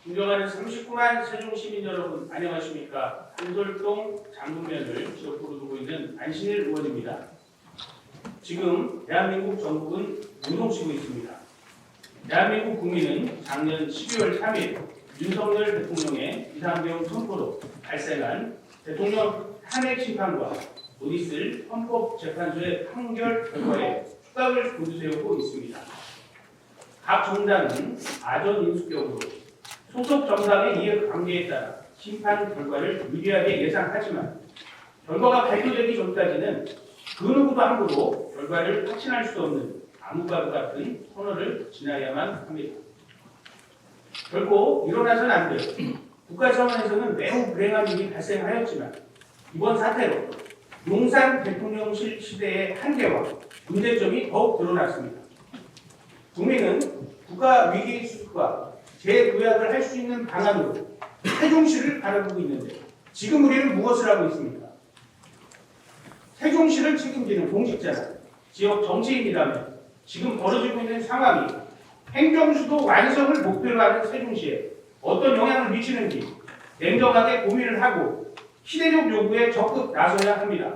존경하는 39만 세종 시민 여러분, 안녕하십니까? 한솔동 장군면을 지역구로 두고 있는 안신일 의원입니다. 지금 대한민국 전국은 요동치고 있습니다. 대한민국 국민은 작년 12월 3일 윤석열 대통령의 비상경 선포로 발생한 대통령 탄핵 심판과 곧 있을 헌법재판소의 판결 결과에 축각을 곤두세우고 있습니다. 각 정당은 아전인수격으로 소속 정당의 이해관계에 따라 심판 결과를 유리하게 예상하지만 결과가 발표되기 전까지는 그 누구도 함부로 결과를 확신할 수 없는 암흑과도 같은 선언을 지나야만 합니다. 결코 일어나서는 안 돼요. 국가 차원에서는 매우 불행한 일이 발생하였지만 이번 사태로 용산 대통령실 시대의 한계와 문제점이 더욱 드러났습니다. 국민은 국가 위기 수습과 재도약을 할 수 있는 방안으로 세종시를 바라보고 있는데 지금 우리는 무엇을 하고 있습니까? 세종시를 책임지는 공직자나 지역 정치인이라면 지금 벌어지고 있는 상황이 행정수도 완성을 목표로 하는 세종시에 어떤 영향을 미치는지 냉정하게 고민을 하고 시대적 요구에 적극 나서야 합니다.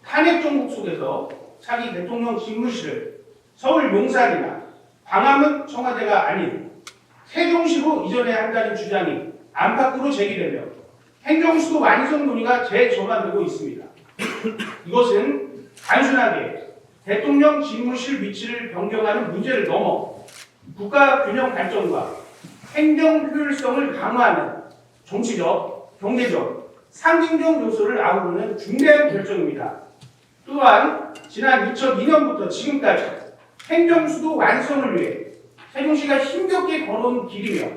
탄핵 정국 속에서 차기 대통령 집무실을 서울 용산이나 광화문 청와대가 아닌 세종시로 이전해야 한다는 주장이 안팎으로 제기되며 행정수도 완성 논의가 재점화되고 있습니다. 이것은 단순하게 대통령 집무실 위치를 변경하는 문제를 넘어 국가 균형 발전과 행정 효율성을 강화하는 정치적, 경제적, 상징적 요소를 아우르는 중대한 결정입니다. 또한 지난 2002년부터 지금까지 행정수도 완성을 위해 세종시가 힘겹게 걸어온 길이며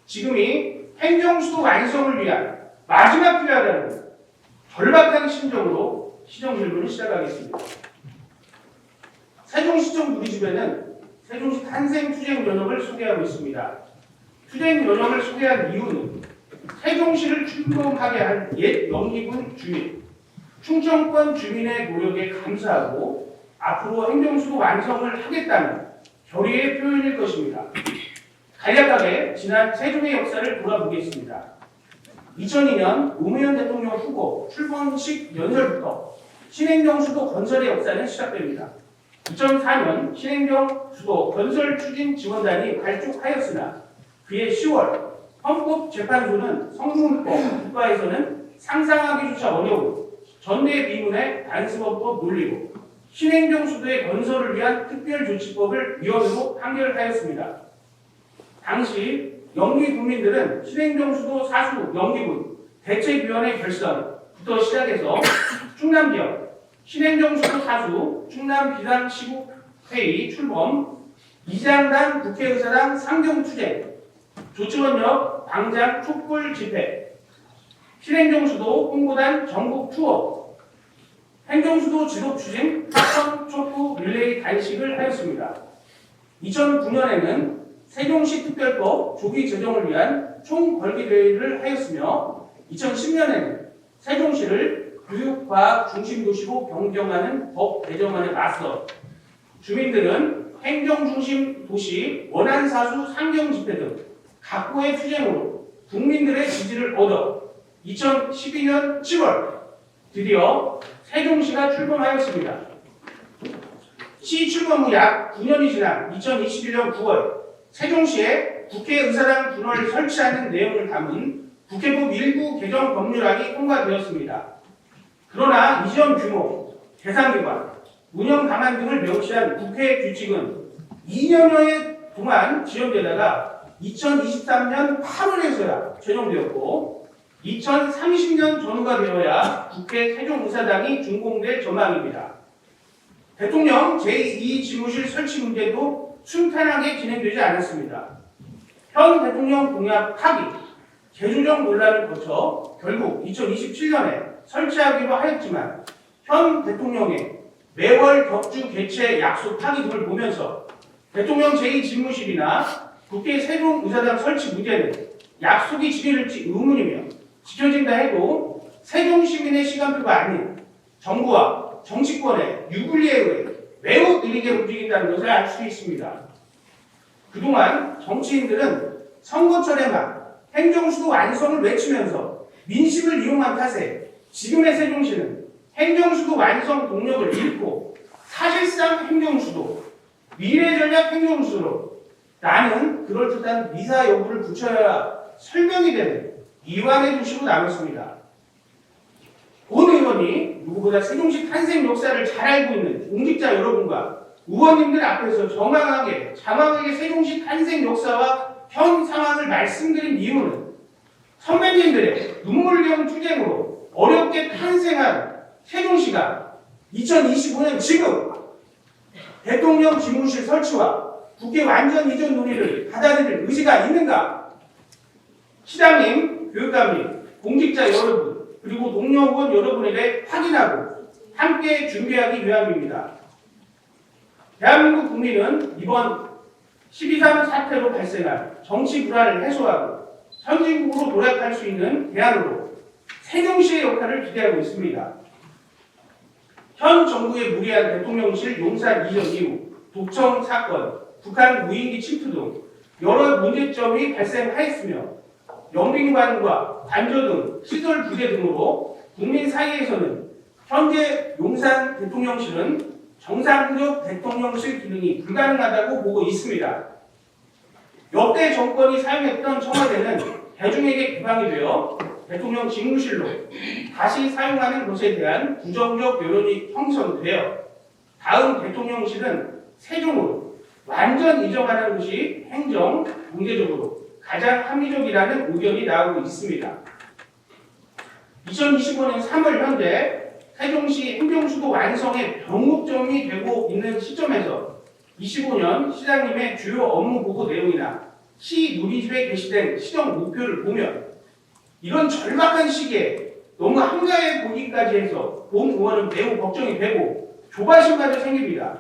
지금이 행정수도 완성을 위한 마지막 기회라는 절박한 심정으로 시정 질문을 시작하겠습니다. 세종시청 누리집에는 세종시 탄생 투쟁 연역을 소개하고 있습니다. 투쟁 연역을 소개한 이유는 세종시를 출범하게 한 옛 영리군 주민, 충청권 주민의 노력에 감사하고 앞으로 행정수도 완성을 하겠다는 결의의 표현일 것입니다. 간략하게 지난 세종의 역사를 돌아보겠습니다. 2002년 노무현 대통령 후보 출범식 연설부터 신행정수도 건설의 역사는 시작됩니다. 2004년 신행정수도 건설 추진 지원단이 발족하였으나 그해 10월 헌법재판소는 성문법 국가에서는 상상하기조차 어려운 전대 비문의 단수법법 논리로 신행정수도의 건설을 위한 특별조치법을 위헌으로 판결하였습니다. 당시 영리 국민들은 신행정수도 사수 영리군 대책위원회 결선부터 시작해서 충남지역 신행정수도 사수 충남 비상시국회의 출범 이장단 국회의사당 상경투쟁 조치원역 광장 촛불 집회 신행정수도 홍보단 전국 투어 행정수도 지도 추진 합성 촉구 릴레이 단식을 하였습니다. 2009년에는 세종시 특별법 조기 제정을 위한 총궐기대회를 하였으며 2010년에는 세종시를 교육과학 중심도시로 변경하는 법 개정안에 맞서 주민들은 행정중심 도시 원안사수 상경집회 등 각고의 투쟁으로 국민들의 지지를 얻어 2012년 7월 드디어 세종시가 출범하였습니다. 시 출범 후 약 9년이 지난 2021년 9월 세종시에 국회의사당 분원을 설치하는 내용을 담은 국회법 일부 개정 법률안이 통과되었습니다. 그러나 이전 규모, 대상기관, 운영 방안 등을 명시한 국회 규칙은 2년여 동안 지연되다가 2023년 8월에서야 최종되었고 2030년 전후가 되어야 국회 세종의사당이 준공될 전망입니다. 대통령 제2 집무실 설치 문제도 순탄하게 진행되지 않았습니다. 현 대통령 공약 파기, 재조정 논란을 거쳐 결국 2027년에 설치하기로 하였지만 현 대통령의 매월 격주 개최 약속 파기 등을 보면서 대통령 제2 집무실이나 국회 세종의사당 설치 문제는 약속이 지켜질지 의문이며 지켜진다 해도 세종 시민의 시간표가 아닌 정부와 정치권의 유불리에 의해 매우 느리게 움직인다는 것을 알 수 있습니다. 그동안 정치인들은 선거철에만 행정수도 완성을 외치면서 민심을 이용한 탓에 지금의 세종시는 행정수도 완성 동력을 잃고 사실상 행정수도, 미래전략 행정수로 라는 그럴듯한 미사 여부를 붙여야 설명이 되는 이완의 도시로 남았습니다. 본 의원이 누구보다 세종시 탄생 역사를 잘 알고 있는 공직자 여러분과 의원님들 앞에서 장황하게 세종시 탄생 역사와 현 상황을 말씀드린 이유는 선배님들의 눈물겨운 투쟁으로 어렵게 탄생한 세종시가 2025년 지금 대통령 집무실 설치와 국회 완전 이전 논의를 받아들일 의지가 있는가? 시장님, 교육감님, 공직자 여러분, 그리고 동료 의원 여러분에게 확인하고 함께 준비하기 위함입니다. 대한민국 국민은 이번 12.3 사태로 발생한 정치 불안을 해소하고 선진국으로 도약할 수 있는 대안으로 세종시의 역할을 기대하고 있습니다. 현 정부의 무리한 대통령실 용산 이전 이후 도청 사건, 북한 무인기 침투 등 여러 문제점이 발생하였으며 영빈관과 관저 등 시설 부재 등으로 국민 사이에서는 현재 용산 대통령실은 정상적 대통령실 기능이 불가능하다고 보고 있습니다. 역대 정권이 사용했던 청와대는 대중에게 개방이 되어 대통령 집무실로 다시 사용하는 것에 대한 부정적 여론이 형성되어 다음 대통령실은 세종으로 완전 이전하는 것이 행정, 경제적으로 가장 합리적이라는 의견이 나오고 있습니다. 2025년 3월 현재 세종시 행정수도 완성의 변곡점이 되고 있는 시점에서 25년 시장님의 주요 업무 보고 내용이나 시 누리집에 게시된 시정 목표를 보면 이런 절박한 시기에 너무 한가해 보기까지 해서 본 의원은 매우 걱정이 되고 조바심까지 생깁니다.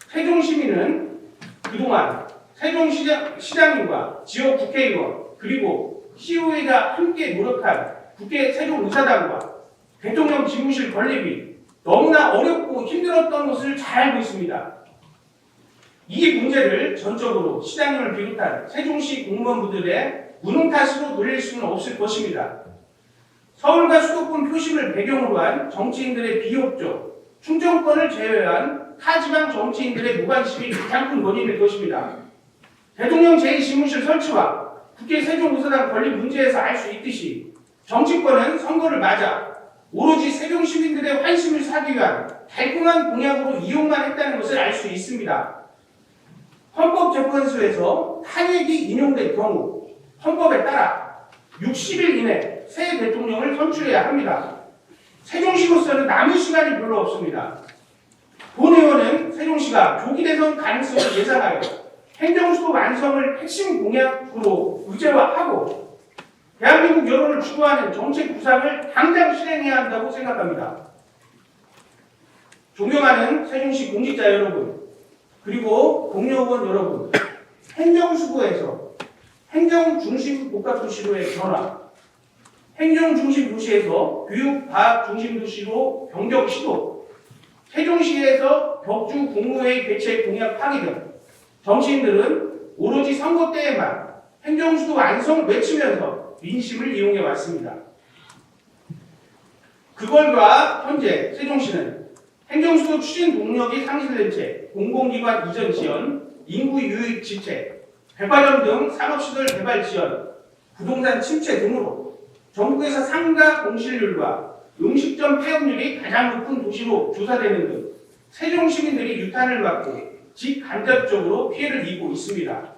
세종시민은 그동안 세종시장님과 지역 국회의원 그리고 시의회가 함께 노력한 국회 세종의사당과 대통령 집무실 건립이 너무나 어렵고 힘들었던 것을 잘 알고 있습니다. 이 문제를 전적으로 시장님을 비롯한 세종시 공무원분들의 무능 탓으로 돌릴 수는 없을 것입니다. 서울과 수도권 표심을 배경으로 한 정치인들의 비협조, 충정권을 제외한 타지방 정치인들의 무관심이 가장 큰 원인일 것입니다. 대통령 제2집무실 설치와 국회 세종의사당 건립 문제에서 알 수 있듯이 정치권은 선거를 맞아 오로지 세종 시민들의 환심을 사기 위한 달콤한 공약으로 이용만 했다는 것을 알 수 있습니다. 헌법재판소에서 탄핵이 인용된 경우 헌법에 따라 60일 이내 새 대통령을 선출해야 합니다. 세종시로서는 남은 시간이 별로 없습니다. 본 의원은 세종시가 조기 대선 가능성을 예상하여 행정수도 완성을 핵심 공약으로 의제화하고 대한민국 여론을 주도하는 정책 구상을 당장 실행해야 한다고 생각합니다. 존경하는 세종시 공직자 여러분, 그리고 동료 의원 여러분, 행정수도에서 행정중심 복합도시로의 변화, 행정중심 도시에서 교육과학 중심 도시로 변경 시도, 세종시에서 격주 국무회의 개최 공약 파기 등 정치인들은 오로지 선거 때에만 행정수도 완성을 외치면서 민심을 이용해 왔습니다. 그걸과 현재 세종시는 행정수도 추진 동력이 상실된 채 공공기관 이전 지연, 인구 유입 지체, 백화점 등 산업시설 개발 지연, 부동산 침체 등으로 전국에서 상가 공실률과 음식점 폐업률이 가장 높은 도시로 조사되는 등 세종 시민들이 유탄을 받고 직간접적으로 피해를 입고 있습니다.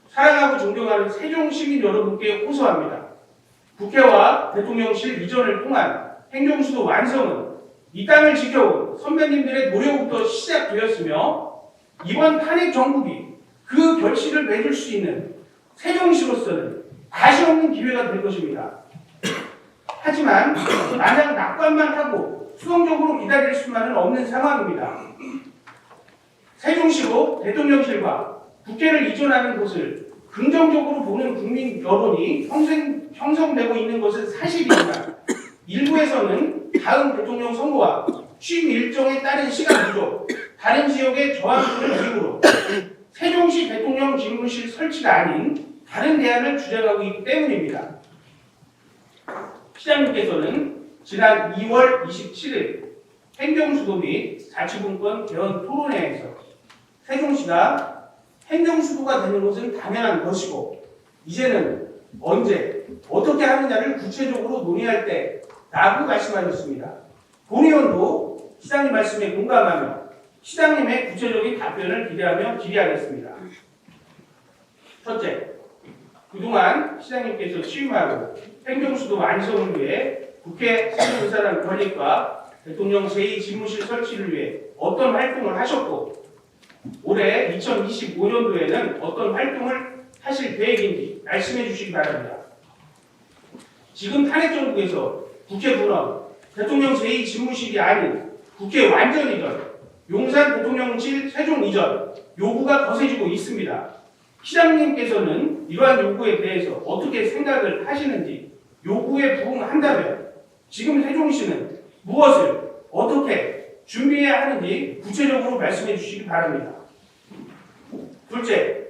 사랑하고 존경하는 세종 시민 여러분께 호소합니다. 국회와 대통령실 이전을 통한 행정수도 완성은 이 땅을 지켜온 선배님들의 노력부터 시작되었으며 이번 탄핵 정국이 그 결실을 맺을 수 있는 세종시로서는 다시 없는 기회가 될 것입니다. 하지만 마냥 낙관만 하고 수동적으로 기다릴 수만은 없는 상황입니다. 세종시로 대통령실과 국회를 이전하는 것을 긍정적으로 보는 국민 여론이 형성되고 있는 것은 사실이지만 일부에서는 다음 대통령 선거와 취임 일정에 따른 시간 부족, 다른 지역의 저항군을 이유로 세종시 대통령 집무실 설치가 아닌 다른 대안을 주장하고 있기 때문입니다. 시장님께서는 지난 2월 27일 행정수도 및 자치분권 개헌 토론회에서 세종시가 행정수도가 되는 것은 당연한 것이고 이제는 언제 어떻게 하느냐를 구체적으로 논의할 때라고 말씀하셨습니다. 본의원도 시장님 말씀에 공감하며 시장님의 구체적인 답변을 기대하며 질의하겠습니다. 첫째, 그동안 시장님께서 취임하고 행정수도 완성을 위해 국회 세종의사당 건립과 대통령 제2집무실 설치를 위해 어떤 활동을 하셨고 올해 2025년도에는 어떤 활동을 하실 계획인지 말씀해 주시기 바랍니다. 지금 탄핵 정국에서 국회 분원, 대통령 제2집무실이 아닌 국회 완전 이전, 용산 대통령실 세종 이전 요구가 거세지고 있습니다. 시장님께서는 이러한 요구에 대해서 어떻게 생각을 하시는지 요구에 부응한다면 지금 세종시는 무엇을 어떻게 준비해야 하는지 구체적으로 말씀해 주시기 바랍니다. 둘째,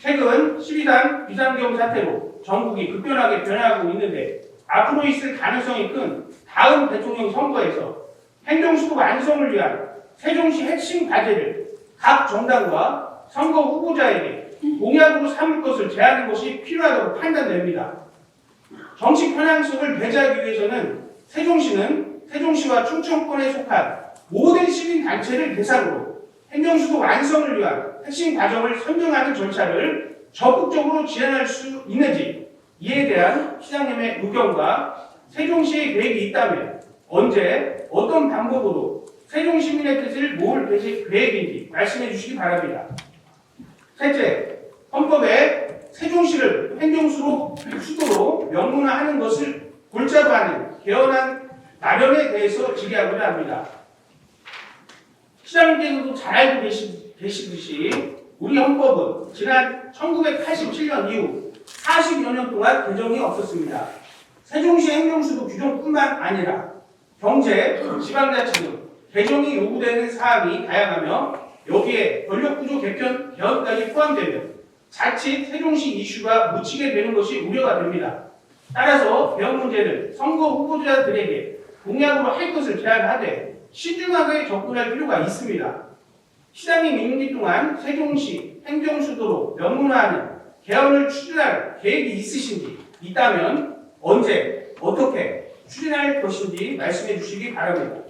최근 12단 비상경 사태로 전국이 급변하게 변화하고 있는데 앞으로 있을 가능성이 큰 다음 대통령 선거에서 행정수도 완성을 위한 세종시 핵심 과제를 각 정당과 선거 후보자에게 공약으로 삼을 것을 제안하는 것이 필요하다고 판단됩니다. 정치 편향성을 배제하기 위해서는 세종시와 충청권에 속한 모든 시민단체를 대상으로 행정수도 완성을 위한 핵심 과정을 선정하는 절차를 적극적으로 진행할 수 있는지 이에 대한 시장님의 의견과 세종시의 계획이 있다면 언제 어떤 방법으로 세종 시민의 뜻을 모을 계획인지 말씀해 주시기 바랍니다. 셋째, 헌법에 세종시를 행정수도로 명문화하는 것을 골자로 하는 개헌안 마련에 대해서 질의하고자 합니다. 시장님께서도 잘 알고 계시듯이 우리 헌법은 지난 1987년 이후 40여 년 동안 개정이 없었습니다. 세종시 행정수도 규정뿐만 아니라 경제, 지방자치 등 개정이 요구되는 사항이 다양하며 여기에 권력구조 개헌까지 포함되면 자칫 세종시 이슈가 묻히게 되는 것이 우려가 됩니다. 따라서 개헌 문제를 선거 후보자들에게 공약으로 할 것을 제안하되 신중하게 접근할 필요가 있습니다. 시장님 임기 동안 세종시 행정수도로 명문화하는 개헌을 추진할 계획이 있으신지 있다면 언제 어떻게 추진할 것인지 말씀해 주시기 바랍니다.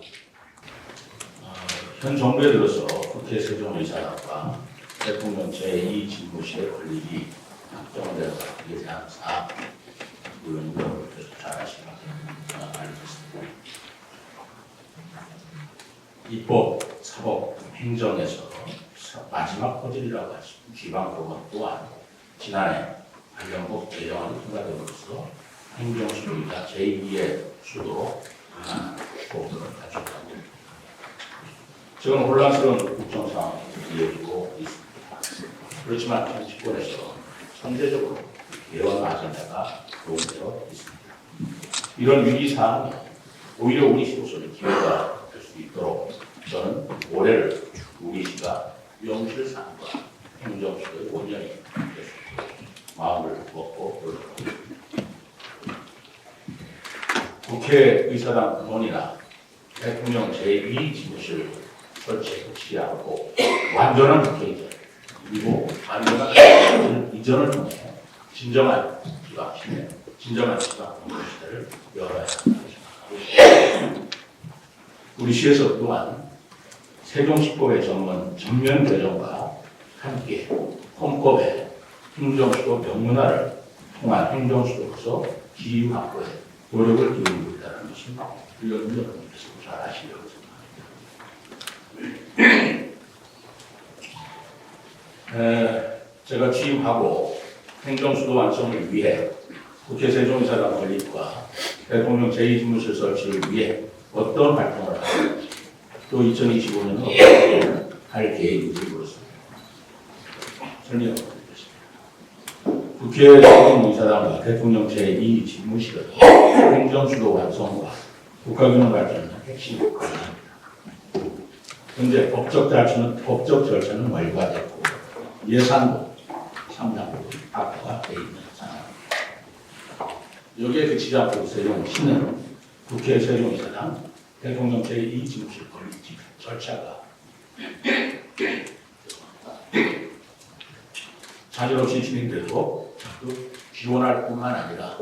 현 정부에 들어서 국회 세종의사당과 대통령 제2집무실의 건립이 확정되어 이에 대한 사업 의원님께서 잘 아시는 알고 있습니다. 입법, 사법, 행정에서 마지막 퍼즐이라고 할 수 있는 지방법원 또한 지난해 관련법 개정안이 통과됨으로써 행정수도이자 제2의 수도로 강한 법들을 갖췄다고 지금 혼란스러운 국정 상황이 이어지고 있습니다. 그렇지만 정치권에서 선제적으로 개헌 아젠다가 논의되어 있습니다. 이런 위기 상황이 오히려 우리 시로서는 기회가 될 수 있도록 저는 올해를 우리 시가 명실상부와 행정수도의 원년이 될 수 있도록 마음을 먹고 노력합니다. 국회의사당 근원이나 대통령 제2집무실 설치에 취하고 완전한 국회 이전 그리고 완전한 국회 이전을 통해 진정한 지방시대, 진정한 지방공동 시대를 열어야 한다고 생각하고 우리 시에서 그동안 세종시법의 전면 개정과 함께 헌법의 행정수도 명문화를 통한 행정수도로서 기후 확보에 노력을 기울이고 있다는 것은 의원님께서 잘 아시려고 생각합니다. 제가 취임하고 행정수도 완성을 위해 국회 세종의사당 건립과 대통령 제2집무실 설치를 위해 어떤 활동을 하는지 또 2025년은 어떤 할 계획인지 물었습니다. 설명드리겠습니다. 국회 세종의사당과 대통령 제2집무실은 행정수도 완성과 국가균형 발전의 핵심 과제입니다. 현재 법적 절차는 완료됐고 예산도 상당부 확보가 되어 있는 상황입니다. 여기에 그치지 않고 세종시는 국회 세종이사장 대통령 제2지무실 건립 절차가 자질 없이 진행되도록 적극 지원할 뿐만 아니라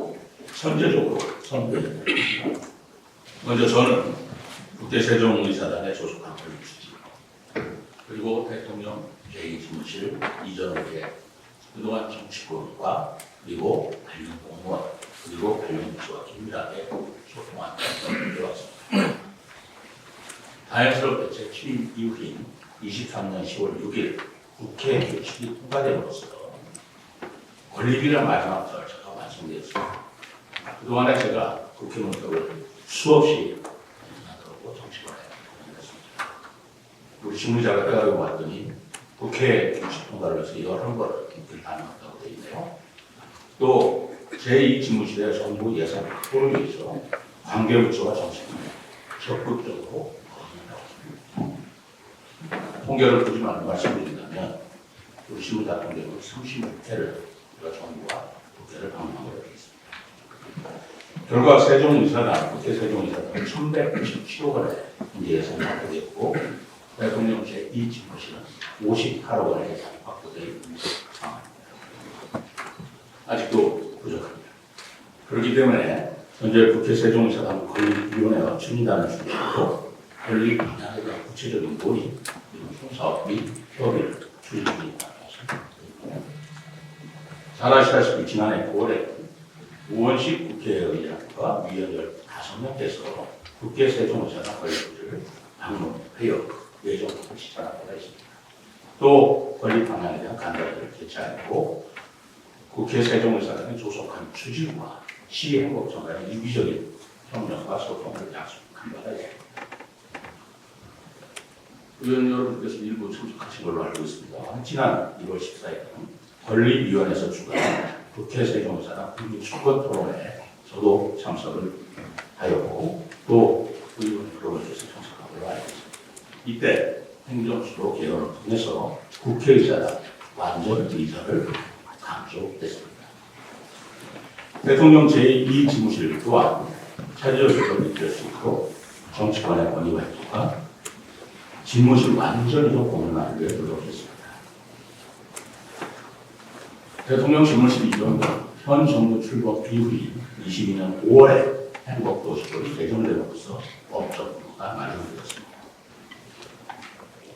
선제적으로 선도해야 먼저 저는 국회 세종의사단에 소속한 건립주지 그리고 대통령 제2지무실 이전을 위해 그동안 정치권과 그리고 관련 공무원 그리고 관련 부서와 긴밀하게 소통한 경험을 해왔습니다. 다행스럽게 제 취임 이후인 23년 10월 6일 국회 규칙이 통과됨으로써 건립이란 마지막 절차가 완성되었습니다. 그동안에 제가 국회 문턱을 수없이 만들었고 정치권에 했습니다. 우리 실무자가 빼가지고 봤더니 국회 규칙 통과를 해서 11번을 국회를 다녀왔다고 되어 있네요. 또 제2집무실의 정부 예산 확보를 위해서 관계부처와 정치권에 적극적으로 통계를 보지만 말씀드린다면 우리 실무자 통계는 36회를 우리가 정부와 국회를 방문한 걸로 되어 있습니다. 결과 세종의사당, 국회 세종의사당은 1197억 원의 예산이 확보되었고 대통령 제2집무실은 58억 원의 예산이 확보되어 있는 상황입니다. 아직도 부족합니다. 그렇기 때문에 현재 국회 세종의사당 건립위원회와 추진단을 중심으로 건립 방향에 대한 구체적인 논의 그리고 총사업 및 협의를 추진 중입니다. 잘 아시다시피 지난해 9월에 우원식 국회의장과 위원 15명께서 국회 세종의사당 건립부를 방문하여 예정을 시작하고 있습니다. 또 건립 방향에 대한 간담회를 개최하고 국회 세종의사당에 조속한 추진과 시행법정 간의 유기적인 협력과 소통을 약속한 바가 있습니다. 의원 여러분께서 일부 참석하신 걸로 알고 있습니다. 지난 1월 14일은 건립위원회에서 주관한 국회 세종의사당 국민주권 토론회에 저도 참석을 하였고 또 의원 여러분께서 참석한 걸로 알고 있습니다. 이때 행정수도 개헌을 통해서 국회의사당 완전 이전을 강조했습니다. 대통령 제2지무실 또한 차질없이 건립될 수 있도록 정치권의 권위 활동과 집무실 완전히도 공론화를 위해 노력했습니다. 대통령 집무실 이전은 현 정부 출범 이후인 22년 5월에 행복도시로 개정됨으로써 법적 근거가 마련되었습니다.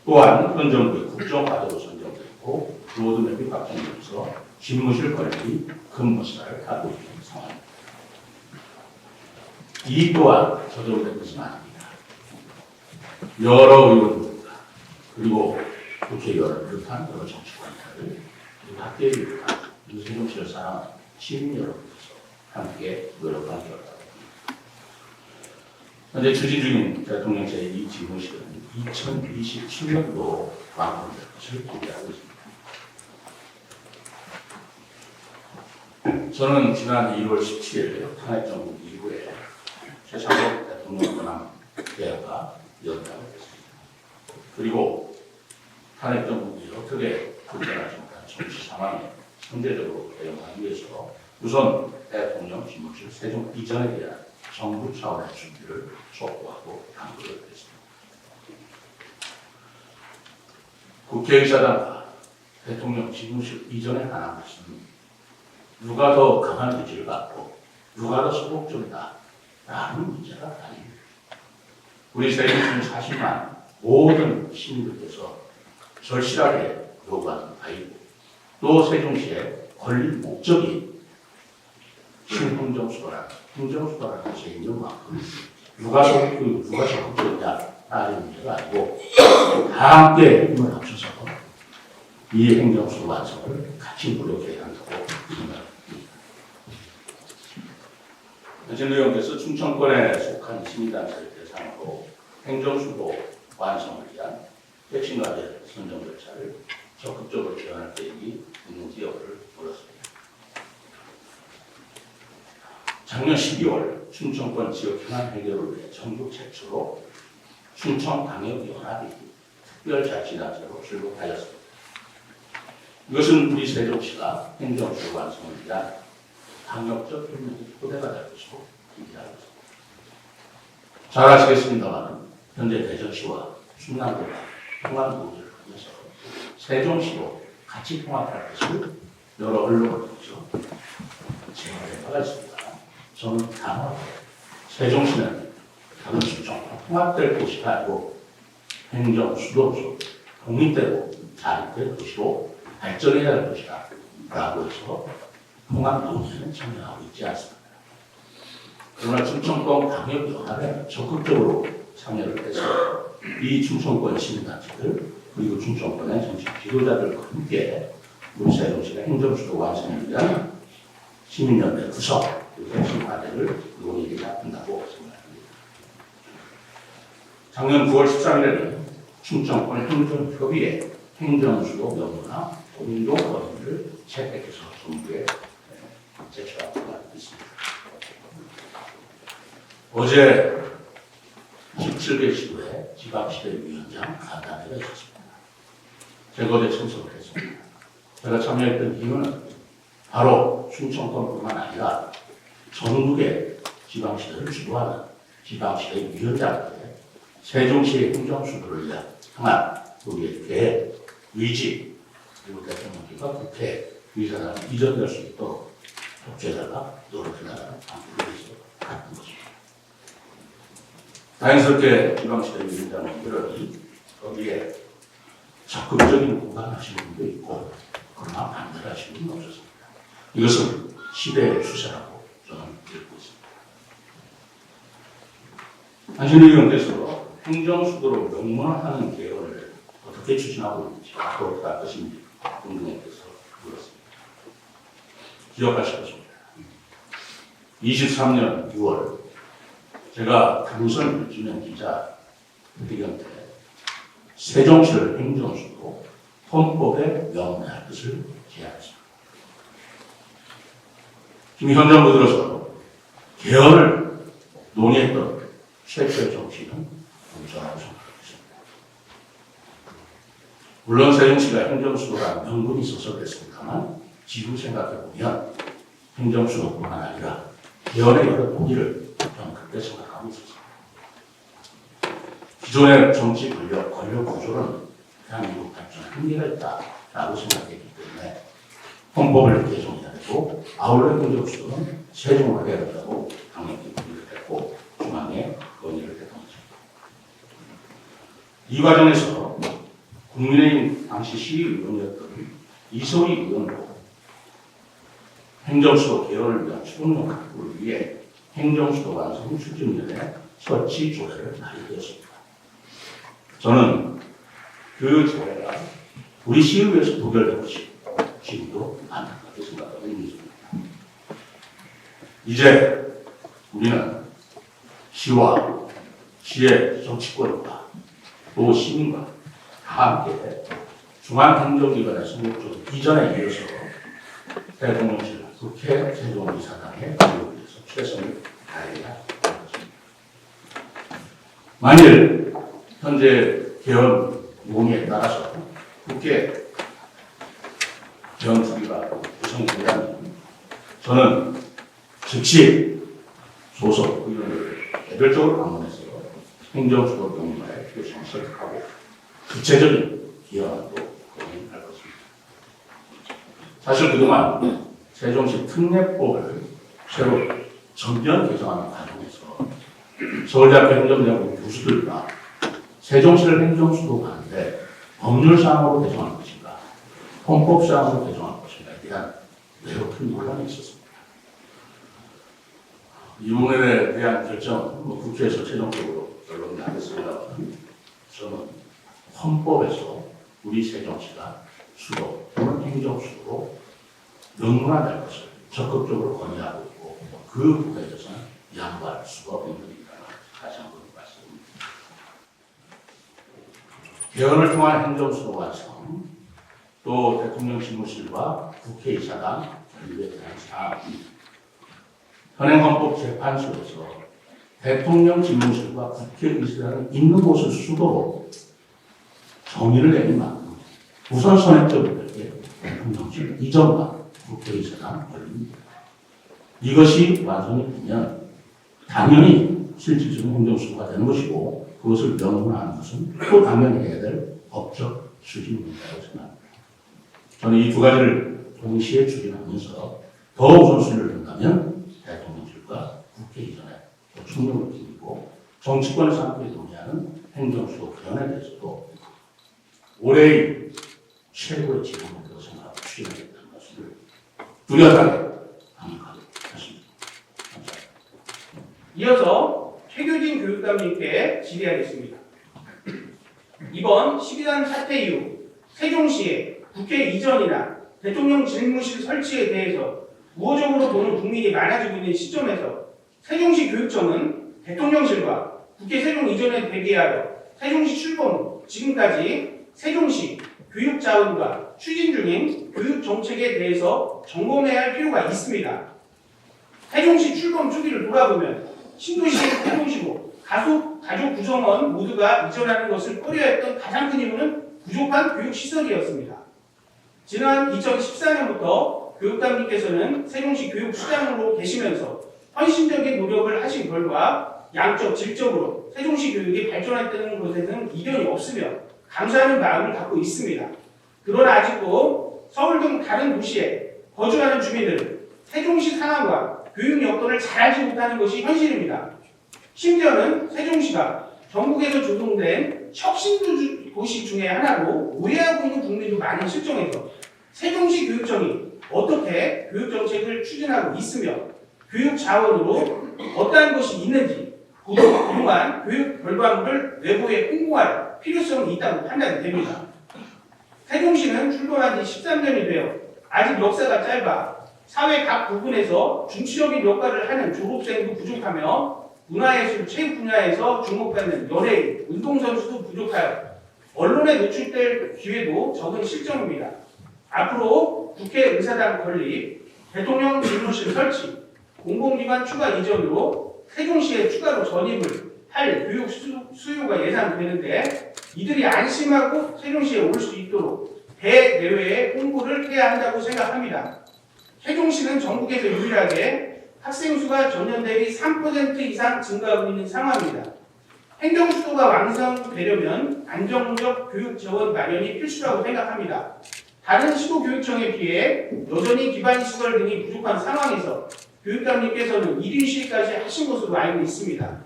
또한 현 정부의 국정과제로 선정됐고 로드맵이 확정되면서 집무실 건립이 급무사를 하고 있는 상황입니다. 이 또한 저절된 것은 아닙니다. 여러 의원들과 그리고 국회의원을 비롯한 여러 정치관들 그리고 학계를 비롯한 세종시를 사랑하는 시민 여러분께서 함께 노력한 결과입니다. 현재 추진 중인 대통령 제2지무실은 2027년도 완공될 것을 기대하고 있습니다. 저는 지난 1월 17일 탄핵정부 이후에 최상목 대통령 권한 대화가 연장을 했습니다. 그리고 탄핵정부가 어떻게 불편하지 못한 정치 상황에 선제적으로 대응하기 위해서 우선 대통령 집무실 세종 이전에 대한 정부 차원의 준비를 촉구하고 당부를 했습니다. 국회의사당과 대통령 집무실 이전에 관한 것은 누가 더 강한 의지를 갖고 누가 더 소극적이다 라는 문제가 아닙니다. 우리 세종시는 사실만 모든 시민들께서 절실하게 요구하는 바이고 또 세종시의 건립 목적이 신행정수도라는 행정수도라는 것이 있는 만큼 누가 적극적이냐라는 문제가 아니고 다 함께 힘을 합쳐서 이 행정수도 완성을 같이 노력해야 한다고 생각합니다. 전 의원께서 충청권에 속한 시민단체를 대상으로 행정수도 완성을 위한 핵심 과제 선정 절차를 적극적으로 지원할 계획이 있는지 여부를 물었습니다. 작년 12월 충청권 지역 현안 해결을 위해 정부 최초로 충청광역연합이 특별자치단체로 출범하였습니다. 이것은 우리 세종시가 행정수 완성을 위한 강력적 협력의 토대가 될 것으로 기대하고 있습니다. 잘 아시겠습니다만 현재 대전시와 충남도가 통합노조를 통해서 세종시로 같이 통합할 것을 여러 언론을 통해서 제안해 나가 있습니다. 저는 단호하게 세종시는 다른 수정과 통합될 곳이 아니고 행정 수도로 독립되고 자립될 것으로 발전해야 할 것이다 라고 해서 통합 논의에는 참여하고 있지 않습니다. 그러나 충청권 광역연합에 적극적으로 참여를 해서 이 충청권 시민단체들 그리고 충청권의 정치 지도자들과 함께 우리 세종시가 행정수도 완성을 위한 시민연대 구성 그리고 핵심 과제를 논의를 한다고 생각합니다. 작년 9월 13일에는 충청권 행정협의회 행정수도 명부나 공동 건의를 채택해서 정부에 제출하고 있습니다. 어제 17개 시도에 지방시대위원장 간담회가 있었습니다. 제가 어제 참석을 했습니다. 제가 참여했던 이유는 바로 충청권뿐만 아니라 전국의 지방시대를 주도하는 지방시대위원장들의 세종시의 행정수도를 향한 우리의 계획, 의지, 그리고 대통령과 국회 의사당을 이전될 수 있도록 독재자가 노력해 나가는 방법을 위해서 갖는 것입니다. 다행스럽게 지방시대위원장님들은 거기에 적극적인 공감하시는 분도 있고 그러나 반대를 하시는 분은 없었습니다. 이것은 시대의 추세라고 저는 읽고 있습니다. 안신일 의원께서 행정수도로 명문화하는 개헌을 어떻게 추진하고 있는지 앞으로 갈 것인지 궁금해서 물었습니다. 기억하실 것입니다. 23년 6월 제가 당선 1주년 기자 회견 때 세종시를 행정수도 헌법에 명문화할 것을 제안했습니다. 지금 현 정부 들어서 개헌을 논의했던 최초의 정치는 저라고 생각합니다. 물론 세종시가 행정수도라는 명분이 있어서 그랬습니다만 지금 생각해보면 행정수도뿐만 아니라 개헌의 여러 도리를 저는 그렇게 생각하고 있었습니다. 기존의 정치 권력 구조는 대한민국 발전에 한계가 있다라고 생각했기 때문에 헌법을 개정해야 되고 아울러 행정수도는 세종을 해야 된다고 강력히 논의를 했고 중앙에 건의를 했던 것입니다. 이 과정에서 국민의힘 당시 시의원이었던 이소희 의원도 행정수도 개헌을 위한 추동력 확보를 위해 행정수도 완성 추진위원회 설치 조례를 발의되었습니다. 저는 그 조례가 우리 시의회에서 부결된 것이 지금도 안타깝게 생각하고 있는 것입니다. 이제 우리는 시와 시의 정치권과 또 시민과 다 함께 중앙행정기관의 성격적 이전에 이어서 대통령실, 국회, 세종이사당의 기록을 위해서 최선을 다해야 하는 것입니다. 만일 현재 개헌 논의에 따라서 국회 개헌 주기가 구성된다면 저는 즉시 소속 의원을 개별적으로 방문해서 행정수도 명문화의 필요성을 설득하고 구체적인 기여안도 건의할 것입니다. 사실 그동안 세종시 특례법을 새로 전면 개정하는 과정에서 서울대학교 행정대학원 교수들과 세종시를 행정수도 하는데 법률상으로 개정할 것인가, 헌법상으로 개정할 것인가에 대한 매우 큰 논란이 있었습니다. 이 부분에 대한 결정은 국회에서 최종적으로 결론이 나겠습니다만 저는 헌법에서 우리 세종시가 수도 또는 행정수도로 명문화될 것을 적극적으로 건의하고 있고 그 부분에 대해서는 양보할 수가 없는 일이다. 다시 한번 말씀드립니다. 개헌을 통한 행정수도 완성, 또 대통령 집무실과 국회의사당 관리에 대한 사항, 현행헌법재판소에서 대통령 집무실과 국회의사당이 있는 곳을 수도로 정의를 내린 만큼 우선 선택자분들에게 대통령실 이전과 국회의사당 권리입니다. 이것이 완성이 되면 당연히 실질적인 행정수가 되는 것이고 그것을 명분하는 것은 또 당연히 해야 될 법적 수준입니다라고 생각합니다. 저는 이 두 가지를 동시에 추진하면서 더 우선순위를 둔다면 대통령실과 국회 이전에 더 충분을 기울이고 정치권에서 함께 논의하는 행정수도 개헌에 대해서도 올해의 최고의 지원으로 생각하고 추진하겠다는 것을 뚜렷하게 강력하게 하십니다. 감사합니다. 이어서 최규진 교육감님께 질의하겠습니다. 이번 12단 사태 이후 세종시의 국회 이전이나 대통령 집무실 설치에 대해서 우호적으로 보는 국민이 많아지고 있는 시점에서 세종시 교육청은 대통령실과 국회 세종 이전에 대비하여 세종시 출범 후 지금까지 세종시 교육자원과 추진 중인 교육정책에 대해서 점검해야 할 필요가 있습니다. 세종시 출범 초기를 돌아보면 신도시의 세종시고 가족 구성원 모두가 이전하는 것을 꺼려했던 가장 큰 이유는 부족한 교육시설이었습니다. 지난 2014년부터 교육감님께서는 세종시 교육수장으로 계시면서 헌신적인 노력을 하신 결과 양적, 질적으로 세종시 교육이 발전했다는 것에는 이견이 없으며 감사하는 마음을 갖고 있습니다. 그러나 아직도 서울 등 다른 도시에 거주하는 주민들은 세종시 상황과 교육 여건을 잘 알지 못하는 것이 현실입니다. 심지어는 세종시가 전국에서 조성된 혁신 도시 중에 하나로 오해하고 있는 국민도 많은 실정에서 세종시 교육청이 어떻게 교육정책을 추진하고 있으며 교육 자원으로 어떠한 것이 있는지 그동안 교육 결과물을 외부에 홍보할 필요성이 있다고 판단이 됩니다. 세종시는 출범한 지 13년이 되어 아직 역사가 짧아 사회 각 부분에서 중추적인 역할을 하는 졸업생도 부족하며 문화예술, 체육 분야에서 주목받는 연예인, 운동선수도 부족하여 언론에 노출될 기회도 적은 실정입니다. 앞으로 국회의사당 건립, 대통령 집무실 설치, 공공기관 추가 이전으로 세종시에 추가로 전입을 할 교육 수요가 예상되는데 이들이 안심하고 세종시에 올 수 있도록 대내외에 홍보를 해야 한다고 생각합니다. 세종시는 전국에서 유일하게 학생 수가 전년 대비 3% 이상 증가하고 있는 상황입니다. 행정수도가 완성되려면 안정적 교육 재원 마련이 필수라고 생각합니다. 다른 시도교육청에 비해 여전히 기반 시설 등이 부족한 상황에서 교육감님께서는 1인 시위까지 하신 것으로 알고 있습니다.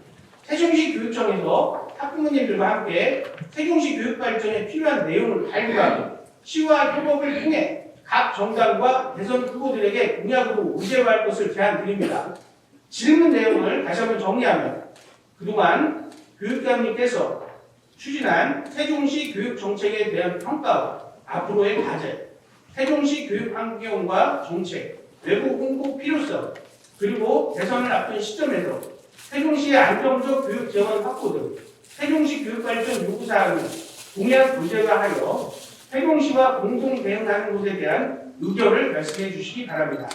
세종시 교육청에서 학부모님들과 함께 세종시 교육 발전에 필요한 내용을 발굴하고 시와 협업을 통해 각 정당과 대선 후보들에게 공약으로 의제화할 것을 제안드립니다. 질문 내용을 다시 한번 정리하면 그동안 교육감님께서 추진한 세종시 교육 정책에 대한 평가와 앞으로의 과제, 세종시 교육 환경과 정책, 외부 홍보 필요성, 그리고 대선을 앞둔 시점에서 세종시의 안정적 교육 재원 확보 등 세종시 교육 발전 요구사항을 공약 구체화하여 세종시와 공동 대응하는 것에 대한 의견을 말씀해 주시기 바랍니다.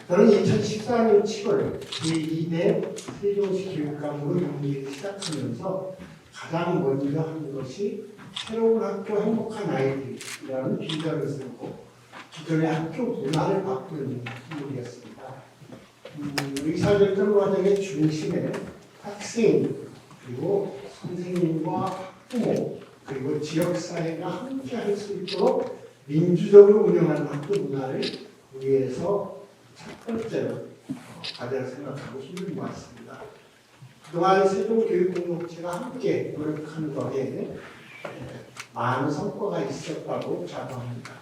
저는 2014년 7월 제2대 세종시 교육감으로 임기를 시작하면서 가장 먼저 한 것이 새로운 학교 행복한 아이들이라는 비전을 세우고 기존의 학교 문화를 바꾸는 일이었습니다. 의사결정 과정의 중심에 학생, 그리고 선생님과 학부모, 그리고 지역사회가 함께 할 수 있도록 민주적으로 운영하는 학교 문화를 위해서 첫 번째로 과제를 생각하고 힘을 모았습니다. 그동안 세종교육공동체가 함께 노력한 것에 많은 성과가 있었다고 자부합니다.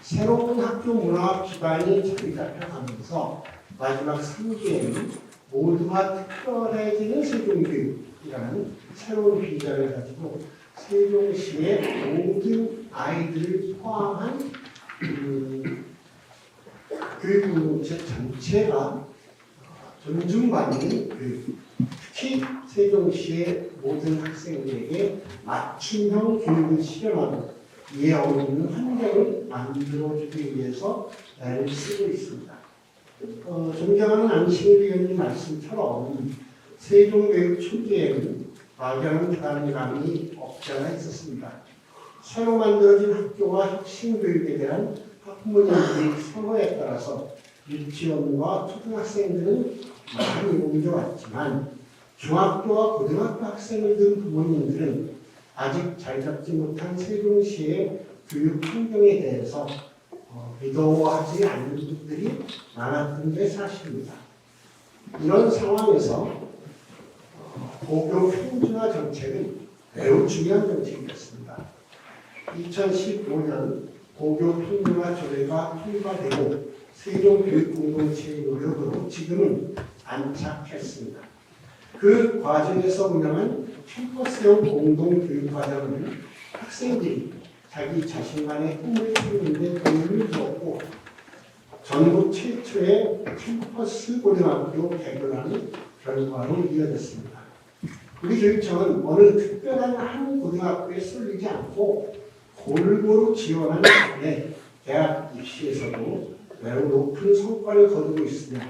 새로운 학교 문화 기반이 자리 잡혀가면서 마지막 3기에는 모두가 특별해지는 세종교육이라는 새로운 비전을 가지고 세종시의 모든 아이들을 포함한 교육공동체 전체가 존중받는 교육, 특히 세종시의 모든 학생들에게 맞춤형 교육을 실현하고 이에 어울리는 환경을 만들어주기 위해서 애를 쓰고 있습니다. 존경하는 안신일 위원님 말씀처럼 세종교육 초기에는 막연한 불안감이 없지 않아 있었습니다. 새로 만들어진 학교와 혁신교육에 대한 학부모님들의 선호에 따라서 유치원과 초등학생들은 많이 옮겨왔지만 중학교와 고등학교 학생을 둔 부모님들은 아직 잘 잡지 못한 세종시의 교육 환경에 대해서 믿어하지 않는 분들이 많았던 게 사실입니다. 이런 상황에서 고교 평준화 정책은 매우 중요한 정책이었습니다. 2015년 고교 평준화 조례가 통과되고 세종교육공동체의 노력으로 지금은 안착했습니다. 그 과정에서 운영한 캠퍼스형 공동교육과정은 학생들이 자기 자신만의 꿈을 키우는데 도움을 주었고 전국 최초의 캠퍼스 고등학교 개교라는 결과로 이어졌습니다. 우리 교육청은 어느 특별한 한 고등학교에 쏠리지 않고 골고루 지원하는 덕분에 대학 입시에서도 매우 높은 성과를 거두고 있으며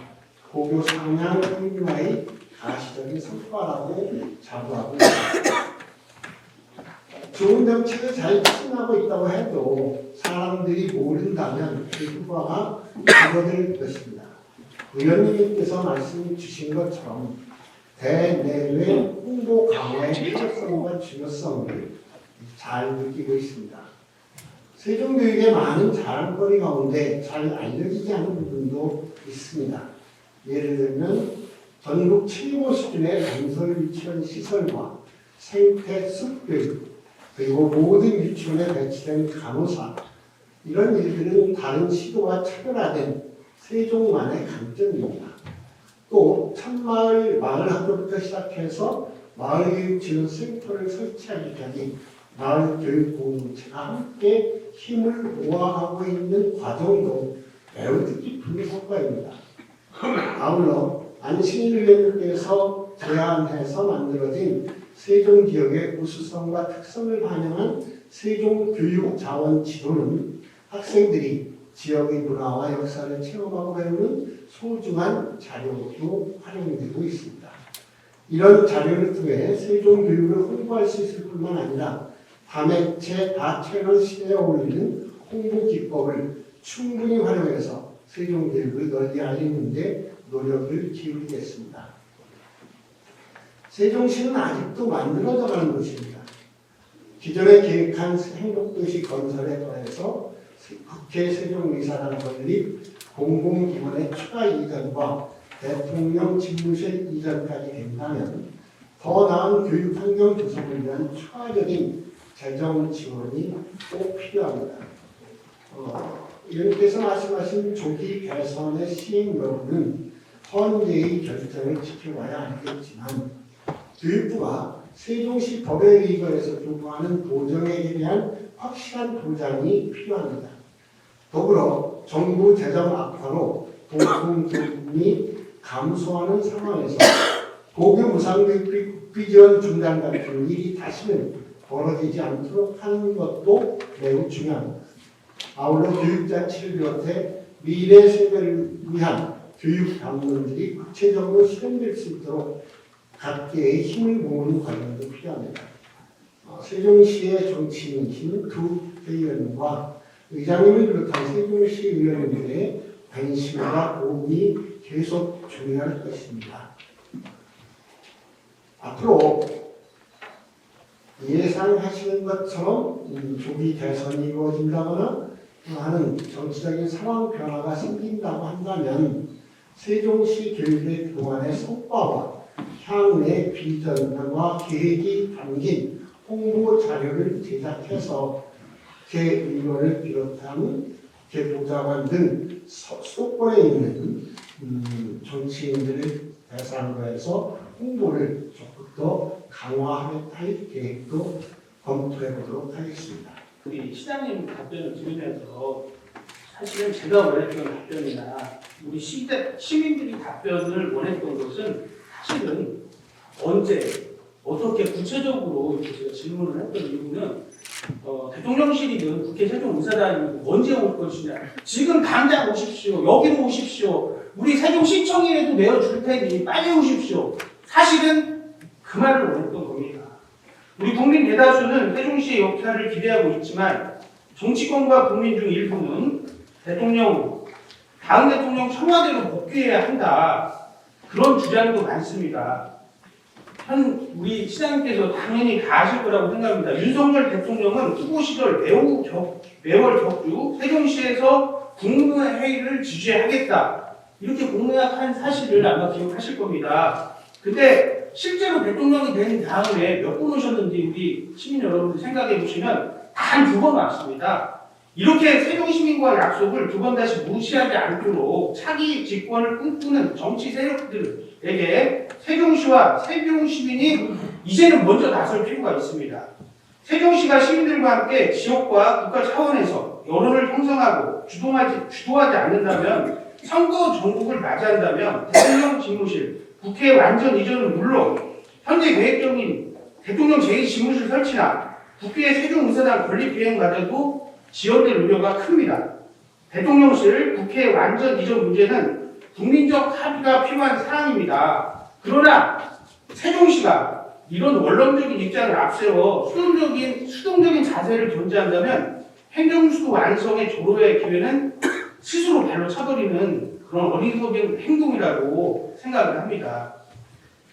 고교 상향 평준화의 가시적인 성과라고 자부하고 있습니다. 좋은 정책을 잘 추진하고 있다고 해도 사람들이 모른다면 그 효과가 줄어들 것입니다. 의원님께서 말씀 주신 것처럼 대내외 홍보 강화의 필요성과 중요성을 잘 느끼고 있습니다. 세종교육의 많은 자랑거리 가운데 잘 알려지지 않은 부분도 있습니다. 예를 들면 전국 최고 수준의 건설 유치원 시설과 생태 숲교육 그리고 모든 유치원에 배치된 간호사 이런 일들은 다른 시도와 차별화된 세종만의 강점입니다. 또 참마을 마을학교부터 시작해서 마을교육지원센터를 설치하기까지 마을교육공동체가 함께 힘을 모아가고 있는 과정도 매우 뜻깊은 성과입니다. 아울러 안신일 의원님께서 제안해서 만들어진 세종지역의 우수성과 특성을 반영한 세종교육자원지도는 학생들이 지역의 문화와 역사를 체험하고 배우는 소중한 자료로 활용되고 있습니다. 이런 자료를 통해 세종교육을 홍보할 수 있을 뿐만 아니라 다매체 다채널 시대에 어울리는 홍보 기법을 충분히 활용해서 세종교육을 널리 알리는 데 노력을 기울이겠습니다. 세종시는 아직도 만들어져가는 곳입니다. 기존에 계획한 행복도시 건설에 더해서 국회 세종의사당 건립, 공공기관의 추가 이전과 대통령 집무실 이전까지 된다면 더 나은 교육환경 조성을 위한 추가적인 재정 지원이 꼭 필요합니다. 의원님께서 말씀하신 조기 개선의 시행 여부는 헌재의 결정을 지켜봐야 하겠지만 교육부가 세종시 법에 의거해서 요구하는 보정에 대한 확실한 보장이 필요합니다. 더불어 정부 재정 악화로 공공교육이 감소하는 상황에서 고교 무상교육비 국비지원 중단 같은 일이 다시는 벌어지지 않도록 하는 것도 매우 중요합니다. 아울러 교육자치를 비롯해 미래 세대를 위한 교육 방문들이 구체적으로 실현될 수 있도록 각계의 힘을 모으는 과정도 필요합니다. 세종시의 정치인이신 두 의원과 의장님을 비롯한 세종시 의원님들의 관심과 도움이 계속 중요할 것입니다. 앞으로 예상하시는 것처럼 조기 개선이 이루어진다거나 하는 정치적인 상황 변화가 생긴다고 한다면 세종시 교육의 그동안의 성과와 향후의 비전과 계획이 담긴 홍보 자료를 제작해서 개의원을 비롯한 개보좌관 등 수도권에 있는 정치인들을 대상으로 해서 홍보를 조금 더 강화할 계획도 검토해 보도록 하겠습니다. 우리 시장님 답변을 들으면서 사실은 제가 원했던 답변이나 우리 시민들이 답변을 원했던 것은 사실은 언제 어떻게 구체적으로 제가 질문을 했던 이유는 대통령실이든 국회 세종의사당이든 언제 올 것이냐, 지금 당장 오십시오, 여기로 오십시오, 우리 세종시청이라도 내어줄 테니 빨리 오십시오. 사실은 그 말을 원했던 겁니다. 우리 국민 대다수는 세종시의 역할을 기대하고 있지만 정치권과 국민 중 일부는 다음 대통령 청와대로 복귀해야 한다. 그런 주장도 많습니다. 우리 시장님께서 당연히 다 아실 거라고 생각합니다. 윤석열 대통령은 후보 시절 매월 격주 세종시에서 국무회의를 지지하겠다. 이렇게 공약한 사실을 아마 기억하실 겁니다. 근데 실제로 대통령이 된 다음에 몇 번 오셨는지 우리 시민 여러분들 생각해 보시면 단 2번 왔습니다. 이렇게 세종 시민과 약속을 2번 다시 무시하지 않도록 차기 집권을 꿈꾸는 정치 세력들에게 세종시와 세종 시민이 이제는 먼저 나설 필요가 있습니다. 세종시가 시민들과 함께 지역과 국가 차원에서 여론을 형성하고 주도하지 않는다면 선거 전국을 맞이한다면 대통령 집무실, 국회 완전 이전은 물론 현재 계획적인 대통령 제2집무실 설치나 국회 세종의사당 건립 비행마저도 지연될 우려가 큽니다. 대통령실, 국회 완전 이전 문제는 국민적 합의가 필요한 사안입니다. 그러나 세종시가 이런 원론적인 입장을 앞세워 수동적인 자세를 견지한다면 행정수도 완성의 조로의 기회는 스스로 발로 차버리는 그런 어리석은 행동이라고 생각을 합니다.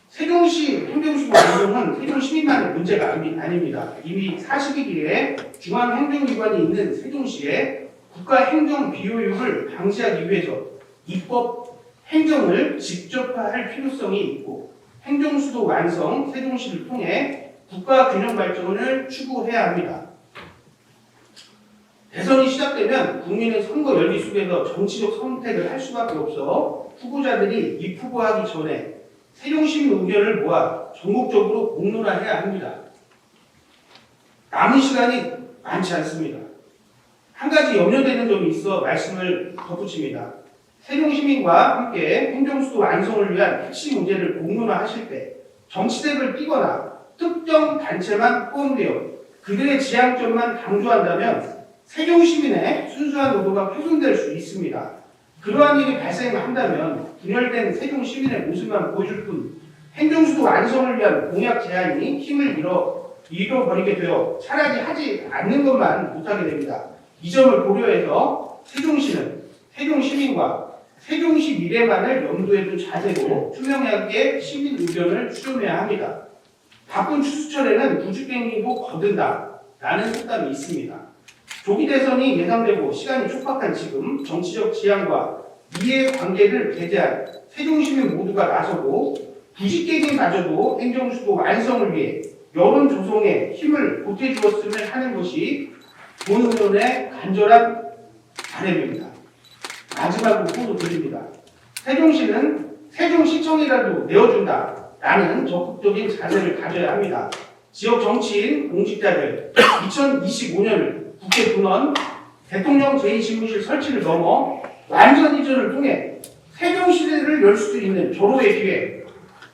세종시 행정수도 완성은 세종 시민만의 문제가 아닙니다. 이미 42기에 중앙행정기관이 있는 세종시에 국가행정 비효율을 방지하기 위해서 입법 행정을 직접화할 필요성이 있고 행정수도 완성 세종시를 통해 국가균형 발전을 추구해야 합니다. 대선이 시작되면 국민은 선거 열기 속에서 정치적 선택을 할 수밖에 없어 후보자들이 입후보하기 전에 세종시민 의견을 모아 전국적으로 공론화해야 합니다. 남은 시간이 많지 않습니다. 한 가지 염려되는 점이 있어 말씀을 덧붙입니다. 세종시민과 함께 행정수도 완성을 위한 핵심 문제를 공론화하실 때 정치색을 띠거나 특정 단체만 포함되어 그들의 지향점만 강조한다면 세종시민의 순수한 의도가 훼손될 수 있습니다. 그러한 일이 발생한다면 분열된 세종시민의 모습만 보여줄 뿐 행정수도 완성을 위한 공약 제안이 힘을 잃어버리게 되어 차라리 하지 않는 것만 못하게 됩니다. 이 점을 고려해서 세종시는 세종시민과 세종시 미래만을 염두에 둔 자세로 투명하게 시민 의견을 수렴해야 합니다. 바쁜 추수철에는 부주갱이도 거둔다라는 속담이 있습니다. 조기 대선이 예상되고 시간이 촉박한 지금 정치적 지향과 이해관계를 배제한 세종시민 모두가 나서고 부직갱이마저도 행정수도 완성을 위해 여론 조성에 힘을 보태주었으면 하는 것이 본 의원의 간절한 바람입니다. 마지막으로 호소 드립니다. 세종시는 세종시청이라도 내어준다라는 적극적인 자세를 가져야 합니다. 지역 정치인, 공직자들 2025년을 국회 분원, 대통령 제2집무실 설치를 넘어 완전 이전을 통해 세종시대를 열 수도 있는 조로의 기회,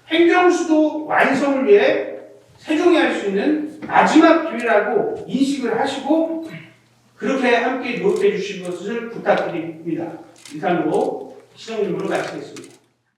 행정수도 완성을 위해 세종이 할 수 있는 마지막 기회라고 인식을 하시고 그렇게 함께 노력해 주실 것을 부탁드립니다. 이상으로 시정질문을 마치겠습니다.